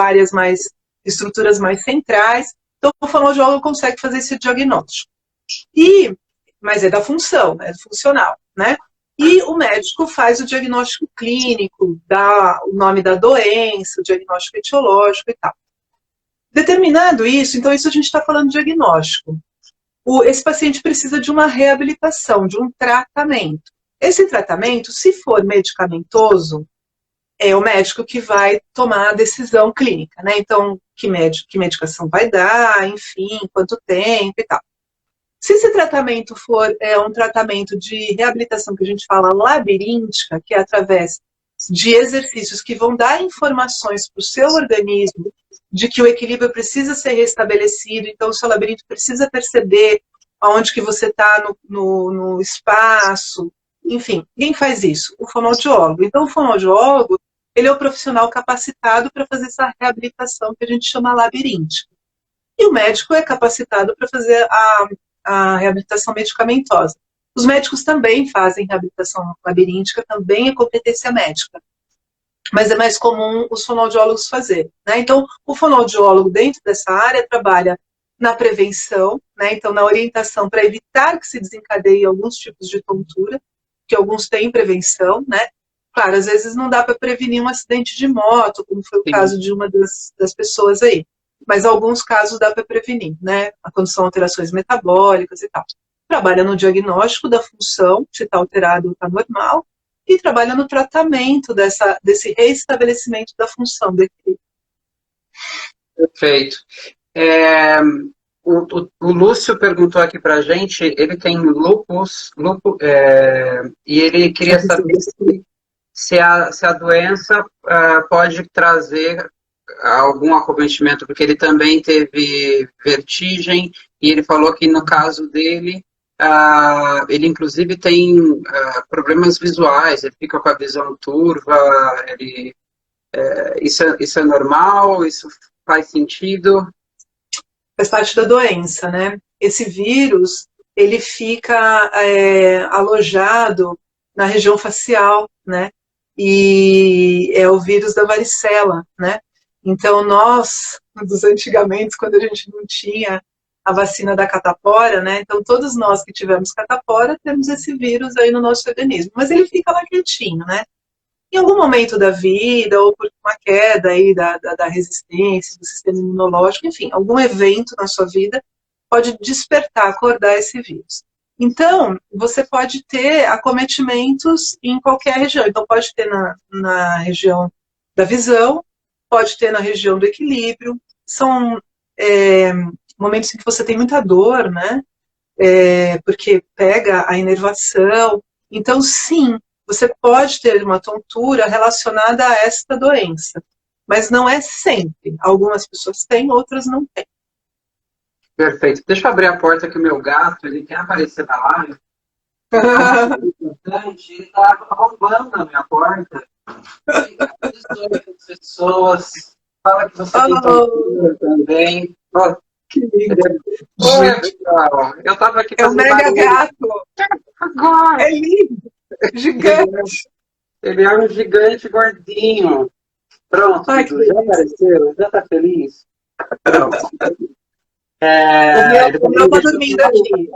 estruturas mais centrais. Então, o fonoaudiólogo consegue fazer esse diagnóstico. Mas é da função, é funcional, né? E o médico faz o diagnóstico clínico, dá o nome da doença, o diagnóstico etiológico e tal. Determinado isso, então isso a gente está falando de diagnóstico. Esse paciente precisa de uma reabilitação, de um tratamento. Esse tratamento, se for medicamentoso, é o médico que vai tomar a decisão clínica, né? Então, que medicação vai dar, enfim, quanto tempo e tal. Se esse tratamento for um tratamento de reabilitação que a gente fala labiríntica, que é através de exercícios que vão dar informações para o seu organismo de que o equilíbrio precisa ser restabelecido, então o seu labirinto precisa perceber aonde que você está no espaço, enfim, quem faz isso? O fonoaudiólogo. Então o fonoaudiólogo, ele é o profissional capacitado para fazer essa reabilitação que a gente chama labiríntica. E o médico é capacitado para fazer a reabilitação medicamentosa. Os médicos também fazem reabilitação labiríntica, também é competência médica. Mas é mais comum os fonoaudiólogos fazerem, né? Então, o fonoaudiólogo dentro dessa área trabalha na prevenção, né? Então, na orientação para evitar que se desencadeiem alguns tipos de tontura, que alguns têm prevenção, né? Claro, às vezes não dá para prevenir um acidente de moto, como foi o caso de uma das pessoas aí. Mas alguns casos dá para prevenir, né? Quando são alterações metabólicas e tal. Trabalha no diagnóstico da função, se está alterado ou está normal, e trabalha no tratamento desse reestabelecimento da função do equilíbrio.
Perfeito. O Lúcio perguntou aqui para a gente, ele tem lúpus, e ele queria saber se a doença pode trazer algum acometimento, porque ele também teve vertigem, e ele falou que no caso dele, ele inclusive tem problemas visuais, ele fica com a visão turva, isso é normal? Isso faz sentido?
Faz parte da doença, né? Esse vírus, ele fica alojado na região facial, né? E é o vírus da varicela, né? Então, nós, dos antigamente, quando a gente não tinha a vacina da catapora, né? Então, todos nós que tivemos catapora, temos esse vírus aí no nosso organismo. Mas ele fica lá quietinho, né? Em algum momento da vida, ou por uma queda aí da resistência, do sistema imunológico, enfim, algum evento na sua vida pode despertar, acordar esse vírus. Então, você pode ter acometimentos em qualquer região. Então, pode ter na região da visão, pode ter na região do equilíbrio. São momentos em que você tem muita dor, né? Porque pega a inervação. Então, sim, você pode ter uma tontura relacionada a esta doença. Mas não é sempre. Algumas pessoas têm, outras não têm.
Perfeito. Deixa eu abrir a porta que o meu gato, ele quer aparecer na live. Ele está roubando a minha porta. As pessoas. Fala que você tem cultura também. Oh,
Que lindo.
oi, pessoal. Eu estava aqui
É um
fazendo
mega
barulho.
gato.
Agora.
É lindo. Gigante.
Ele é um gigante gordinho. Pronto,
Ai, que
Dudu, já
delícia.
apareceu? Já está feliz? Pronto.
O meu tá dormindo aqui.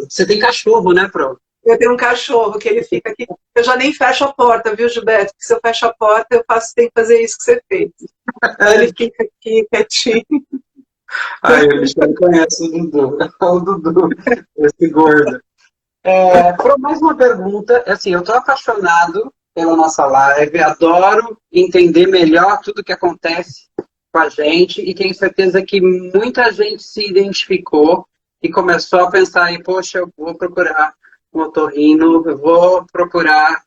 Você tem cachorro, né, Pro?
Eu tenho um cachorro que ele fica aqui. Eu já nem fecho a porta, viu, Gilberto? Porque se eu fecho a porta, eu tenho que fazer isso que você fez. Então ele fica aqui quietinho.
Ai, o Michel conhece o Dudu. O Dudu, esse gordo. Pro, mais uma pergunta. Assim, eu tô apaixonado pela nossa live, adoro entender melhor tudo que acontece com a gente e tenho certeza que muita gente se identificou e começou a pensar aí, poxa, eu vou procurar um otorrino, eu vou procurar,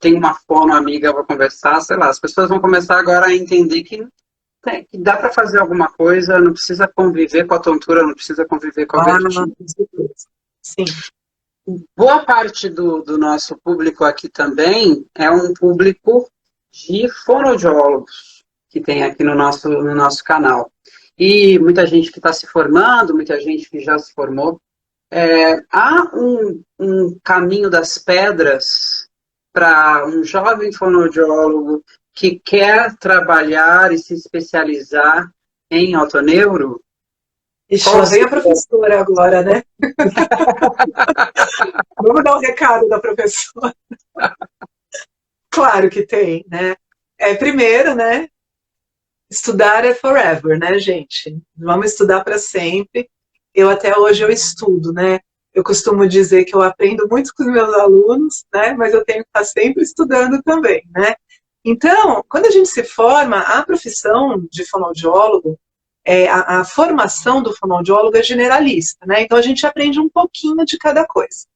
tenho uma fono amiga, eu vou conversar, sei lá, as pessoas vão começar agora a entender que dá para fazer alguma coisa, não precisa conviver com a tontura, não precisa conviver com a vertigem.
Sim.
Boa parte do nosso público aqui também é um público de fonoaudiólogos que tem aqui no nosso canal. E muita gente que está se formando, muita gente que já se formou. Há um caminho das pedras para um jovem fonoaudiólogo que quer trabalhar e se especializar em otoneuro?
Ixi, lá vem a professora agora, né? Vamos dar um recado da professora. Claro que tem, né? Primeiro, né? Estudar é forever, né, gente? Vamos estudar para sempre. Até hoje eu estudo, né? Eu costumo dizer que eu aprendo muito com os meus alunos, né? Mas eu tenho que estar sempre estudando também, né? Então, quando a gente se forma, a profissão de fonoaudiólogo, a formação do fonoaudiólogo é generalista, né? Então a gente aprende um pouquinho de cada coisa.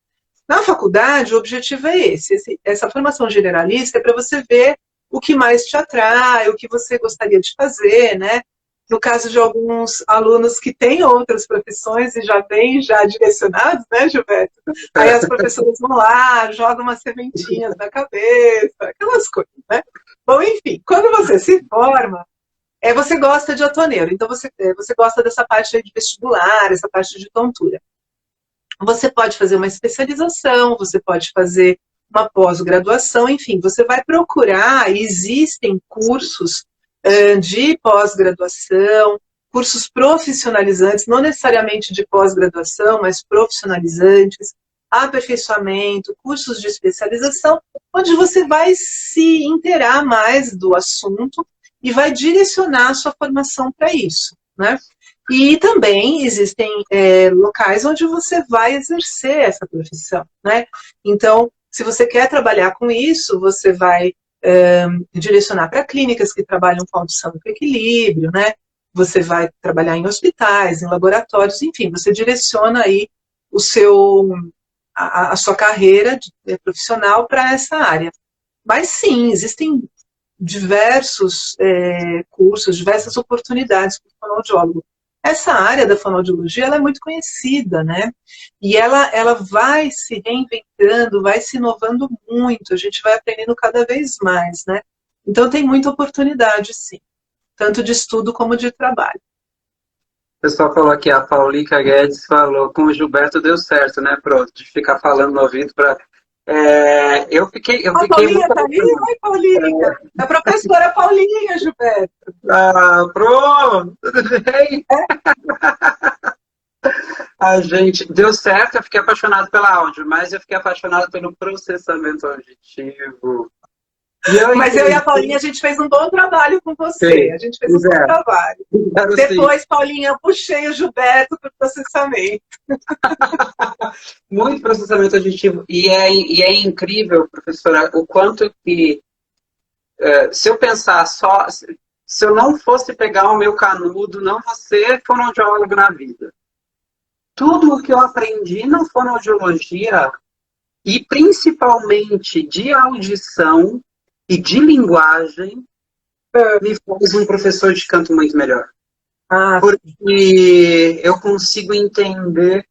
Na faculdade, o objetivo é essa formação generalista é para você ver o que mais te atrai, o que você gostaria de fazer, né? No caso de alguns alunos que têm outras profissões e já vêm direcionados, né, Gilberto? Aí as professoras vão lá, jogam umas sementinhas na cabeça, aquelas coisas, né? Bom, enfim, quando você se forma, você gosta de otoneuro, então você gosta dessa parte de vestibular, essa parte de tontura. Você pode fazer uma especialização, você pode fazer uma pós-graduação, enfim, você vai procurar, existem cursos de pós-graduação, cursos profissionalizantes, não necessariamente de pós-graduação, mas profissionalizantes, aperfeiçoamento, cursos de especialização, onde você vai se inteirar mais do assunto e vai direcionar a sua formação para isso, né? E também existem locais onde você vai exercer essa profissão, né? Então, se você quer trabalhar com isso, você vai direcionar para clínicas que trabalham com audição e com equilíbrio, né? Você vai trabalhar em hospitais, em laboratórios, enfim, você direciona aí a sua carreira profissional para essa área. Mas sim, existem diversos cursos, diversas oportunidades para o fonoaudiólogo. Essa área da fonoaudiologia ela é muito conhecida, né? E ela vai se reinventando, vai se inovando muito, a gente vai aprendendo cada vez mais, né? Então tem muita oportunidade, sim, tanto de estudo como de trabalho.
O pessoal falou aqui, a Paulica Guedes falou, com o Gilberto deu certo, né, Pronto, de ficar falando no ouvido para... eu fiquei
A Paulinha tá aí? Oi, Paulinha! A professora Paulinha, Gilberto.
Pronto, tudo bem? A gente, deu certo, eu fiquei apaixonado pela áudio, mas eu fiquei apaixonado pelo processamento auditivo.
Mas eu e a Paulinha, a gente fez um bom trabalho com você. Sim, a gente fez um bom trabalho. Depois, sim. Paulinha, eu puxei o Gilberto para o processamento.
Muito processamento auditivo. E é incrível, professora, o quanto que... se eu pensar só... Se eu não fosse pegar o meu canudo, não vou ser fonoaudiólogo na vida. Tudo o que eu aprendi na fonoaudiologia, e principalmente de audição, e de linguagem me faz um professor de canto muito melhor. Porque eu consigo entender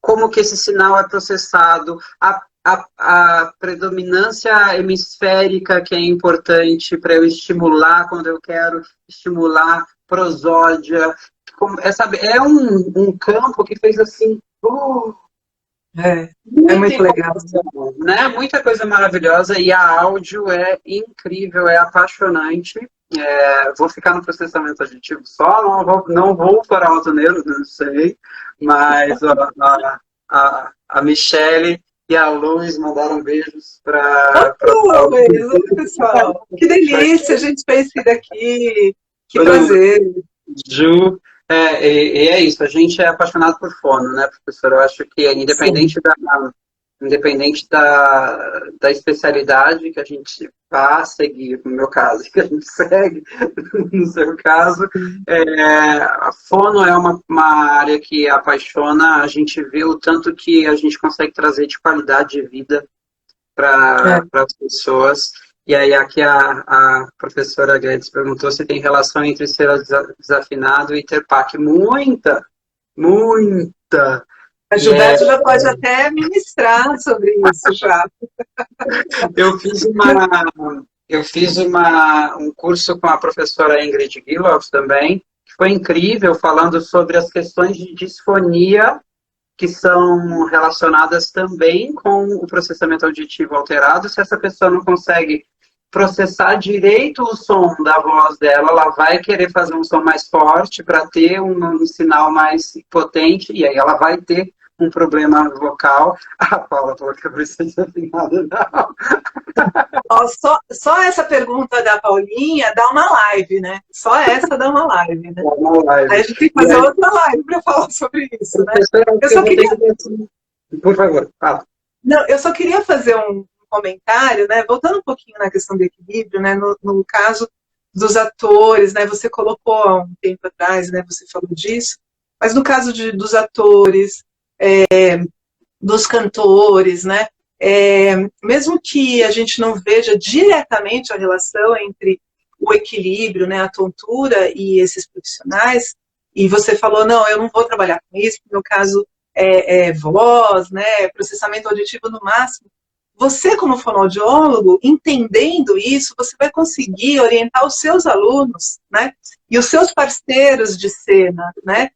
como que esse sinal é processado, a predominância hemisférica que é importante para eu estimular quando eu quero estimular prosódia. É um campo que fez assim...
É muito legal.
Né? Muita coisa maravilhosa, e a áudio é incrível, é apaixonante. Vou ficar no processamento aditivo só, não vou para alto nele, não sei, mas a Michele e a Luz mandaram beijos para...
pessoal, que delícia, a gente fez isso daqui, que prazer.
Ju, e é isso, a gente é apaixonado por fono, né, professor? Eu acho que independente da especialidade que a gente vá seguir, no meu caso, que a gente segue, no seu caso, a fono é uma área que apaixona, a gente vê o tanto que a gente consegue trazer de qualidade de vida para as pessoas. E aí aqui a professora Guedes perguntou se tem relação entre ser desafinado e ter PAC. Muita!
A Gilberto já pode até ministrar sobre isso já.
Eu fiz um curso com a professora Ingrid Gilloff também, que foi incrível, falando sobre as questões de disfonia que são relacionadas também com o processamento auditivo alterado. Se essa pessoa não consegue processar direito o som da voz dela, ela vai querer fazer um som mais forte para ter um sinal mais potente, e aí ela vai ter um problema vocal. A Paula falou que eu preciso desafinada, não.
Só essa pergunta da Paulinha dá uma live, né? Só essa dá uma live, né? Aí a gente tem que fazer outra live para falar sobre isso, né? Eu só queria...
Por favor, fala.
Não, eu só queria fazer um comentário, né? Voltando um pouquinho na questão do equilíbrio, né? No caso dos atores, né? Você colocou há um tempo atrás, né? Você falou disso, mas no caso dos atores, dos cantores, né? Mesmo que a gente não veja diretamente a relação entre o equilíbrio, né? A tontura e esses profissionais, e você falou, não, eu não vou trabalhar com isso, no meu caso voz, né? Processamento auditivo no máximo. Você, como fonoaudiólogo, entendendo isso, você vai conseguir orientar os seus alunos, né? E os seus parceiros de cena, né?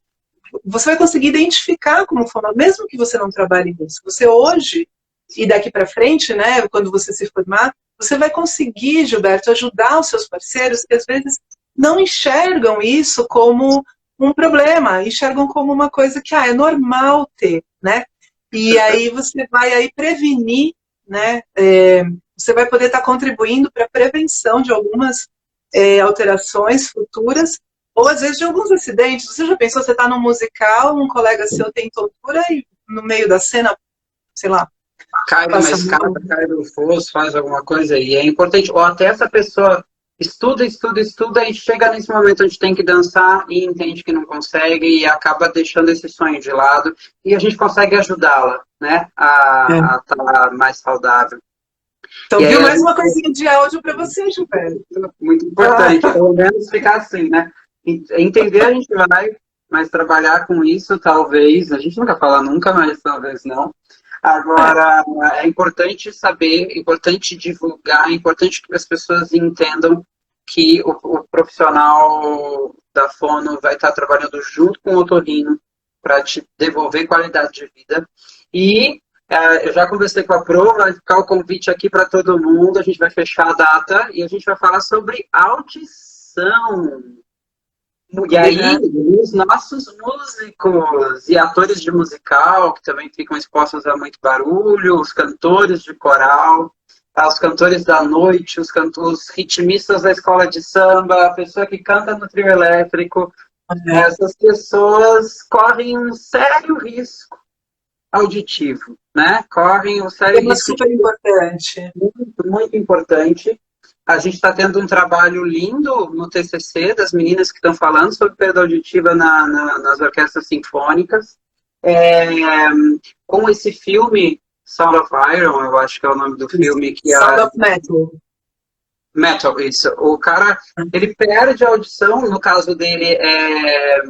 Você vai conseguir identificar como fonoaudiólogo, mesmo que você não trabalhe nisso. Você hoje, e daqui para frente, né, quando você se formar, você vai conseguir, Gilberto, ajudar os seus parceiros que às vezes não enxergam isso como um problema, enxergam como uma coisa que é normal ter, né? E aí você vai aí prevenir, né? Você vai poder estar contribuindo para a prevenção de algumas alterações futuras, ou às vezes de alguns acidentes. Você já pensou, você está num musical, um colega seu tem tontura e no meio da cena, sei lá,
cai numa escada, cai no fosso, faz alguma coisa, e é importante, ou até essa pessoa estuda, e chega nesse momento onde tem que dançar e entende que não consegue e acaba deixando esse sonho de lado, e a gente consegue ajudá-la, né, a estar mais saudável.
Então, viu mais uma coisinha de áudio para você, Gilberto.
Muito importante, pelo menos ficar assim, né? Entender a gente vai, mas trabalhar com isso, talvez, a gente nunca fala nunca, mas talvez não. Agora, é importante saber, é importante divulgar, é importante que as pessoas entendam que o profissional da fono vai estar trabalhando junto com o otorrino para te devolver qualidade de vida. E eu já conversei com a Pro, vai ficar o convite aqui para todo mundo, a gente vai fechar a data e a gente vai falar sobre audição. E aí, os nossos músicos e atores de musical, que também ficam expostos a muito barulho, os cantores de coral, os cantores da noite, os ritmistas da escola de samba, a pessoa que canta no trio elétrico, essas pessoas correm um sério risco auditivo, né? Correm um sério risco.
Super importante.
Muito importante. A gente está tendo um trabalho lindo no TCC, das meninas que estão falando sobre perda auditiva nas orquestras sinfônicas. Com esse filme, Sound of Iron, eu acho que é o nome do filme.
Sound of Metal.
Metal, isso. O cara, ele perde a audição, no caso dele é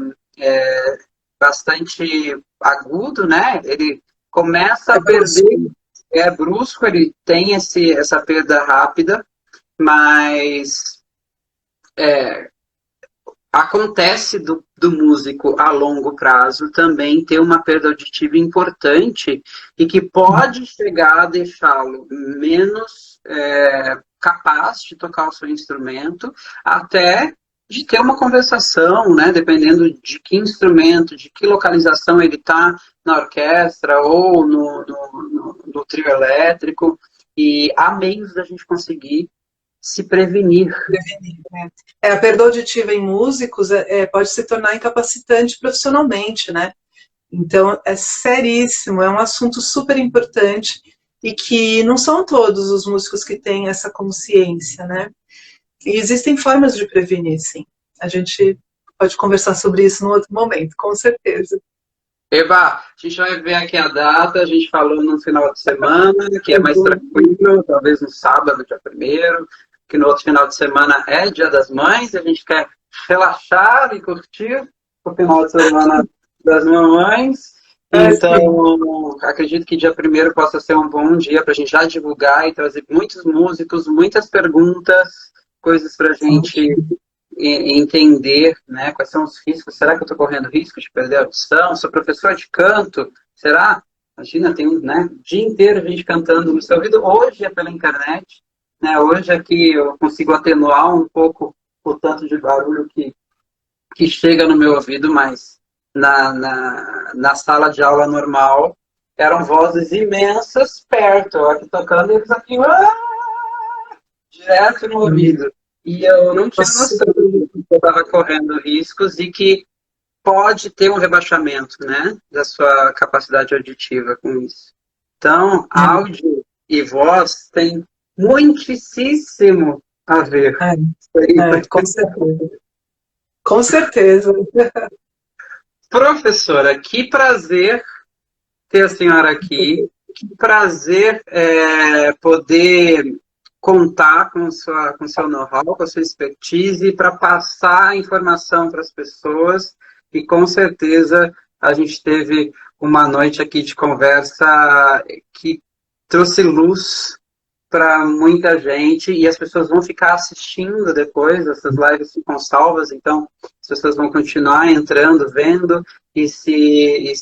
bastante agudo, né? Ele começa a perder, é brusco, ele tem essa perda rápida, mas acontece do músico a longo prazo também ter uma perda auditiva importante e que pode chegar a deixá-lo menos capaz de tocar o seu instrumento, até de ter uma conversação, né, dependendo de que instrumento, de que localização ele está na orquestra ou no trio elétrico, e há meios da gente conseguir se prevenir.
Né? A perda auditiva em músicos pode se tornar incapacitante profissionalmente, né? Então, é seríssimo, é um assunto super importante e que não são todos os músicos que têm essa consciência, né? E existem formas de prevenir, sim. A gente pode conversar sobre isso num outro momento, com certeza.
Eba, a gente vai ver aqui a data, a gente falou no final de semana, que é mais tranquilo, talvez no sábado, dia 1º, que no outro final de semana é Dia das Mães, a gente quer relaxar e curtir o final de semana das mamães. Então, acredito que dia 1º possa ser um bom dia para a gente já divulgar e trazer muitos músicos, muitas perguntas, coisas para a gente entender, né, quais são os riscos. Será que eu estou correndo risco de perder a audição? Sou professor de canto, será? Imagina, tem o dia inteiro a gente cantando no seu ouvido. Hoje é pela internet, né? Hoje aqui eu consigo atenuar um pouco o tanto de barulho que chega no meu ouvido, mas na sala de aula normal eram vozes imensas perto, eu aqui tocando e eles aqui direto no ouvido. E eu não tinha noção que eu estava correndo riscos e que pode ter um rebaixamento, né, da sua capacidade auditiva com isso. Então, áudio e voz tem muitíssimo a ver.
Com certeza. Com certeza.
Professora, que prazer ter a senhora aqui. Que prazer poder contar com seu know-how, com a sua expertise para passar a informação para as pessoas. E com certeza a gente teve uma noite aqui de conversa que trouxe luz para muita gente e as pessoas vão ficar assistindo depois, essas lives ficam salvas, então as pessoas vão continuar entrando, vendo e se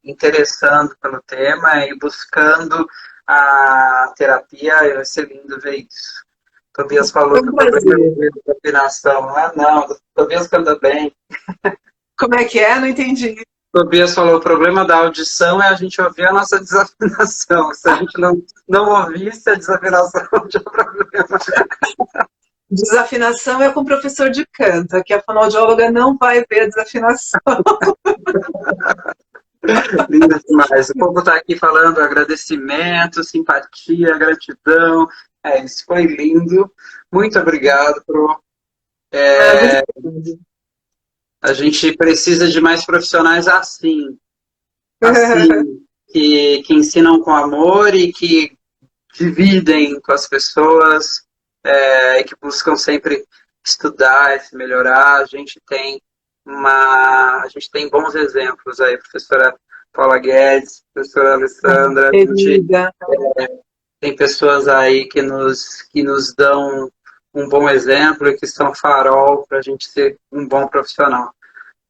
interessando pelo tema e buscando a terapia. Vai ser lindo ver isso. Tobias falou que o problema é a afinação. Não, Tobias canta bem.
Como é que é? Não entendi.
Tobias falou, o problema da audição é a gente ouvir a nossa desafinação. Se a gente não ouvisse a desafinação, não tinha problema.
Desafinação é com o professor de canto, aqui a fonoaudióloga não vai ver a desafinação.
Lindo demais. O povo está aqui falando agradecimento, simpatia, gratidão. Isso foi lindo. Muito obrigado, Pro. A gente precisa de mais profissionais assim que ensinam com amor e que dividem com as pessoas e que buscam sempre estudar, se melhorar. A gente tem bons exemplos aí, professora Paula Guedes, professora Alessandra. Tem pessoas aí que nos dão um bom exemplo e que são farol para a gente ser um bom profissional.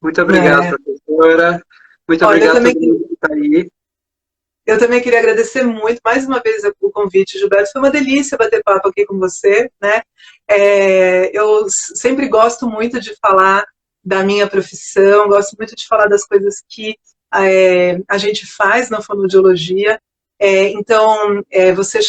Muito obrigado, professora. Muito obrigado por estar aí.
Eu também queria agradecer muito, mais uma vez, o convite, Gilberto. Foi uma delícia bater papo aqui com você, né? Eu sempre gosto muito de falar da minha profissão, gosto muito de falar das coisas que a gente faz na fonoaudiologia. Então, você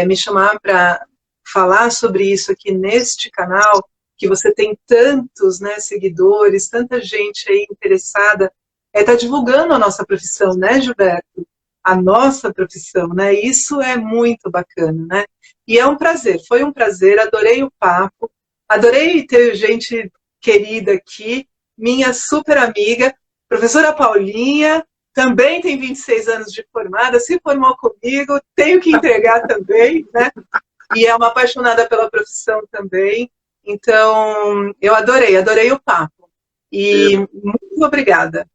me chamar para falar sobre isso aqui neste canal, que você tem tantos, né, seguidores, tanta gente aí interessada, está divulgando a nossa profissão, né, Gilberto? A nossa profissão, né? Isso é muito bacana, né? E é um prazer, foi um prazer, adorei o papo, adorei ter gente querida aqui, minha super amiga, professora Paulinha, também tem 26 anos de formada, se formou comigo, tenho que entregar também, né? e é uma apaixonada pela profissão também. Então, eu adorei o papo. E muito obrigada.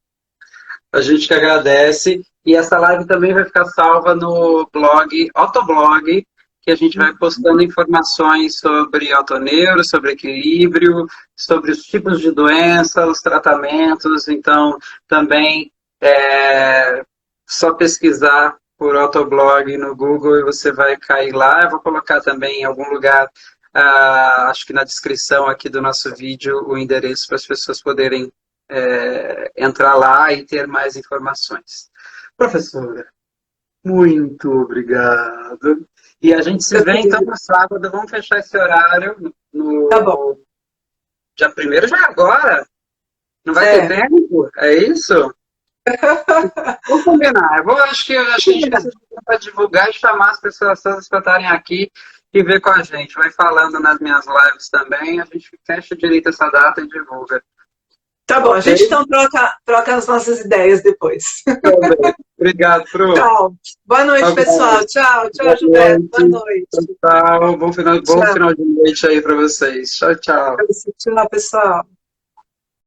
A gente que agradece. E essa live também vai ficar salva no blog, Autoblog, que a gente vai postando informações sobre autoneuro, sobre equilíbrio, sobre os tipos de doença, os tratamentos. Então, também é só pesquisar por Autoblog no Google e você vai cair lá. Eu vou colocar também em algum lugar, acho que na descrição aqui do nosso vídeo, o endereço para as pessoas poderem entrar lá e ter mais informações. Professora, muito obrigado. E a gente se vê então no sábado. Vamos fechar esse horário no
Tá bom.
dia 1º, já agora. Não vai ter tempo? É isso? Vamos combinar. Acho que a gente precisa divulgar e chamar as pessoas todas para estarem aqui e ver com a gente. Vai falando nas minhas lives também. A gente fecha direito essa data e divulga.
Tá bom, a gente então troca as nossas ideias depois.
Obrigado, Pro.
Tchau. Boa noite, pessoal. Tchau, Gilberto. Boa noite.
Tchau. Bom final de noite aí para vocês. Tchau, tchau.
Tchau, pessoal.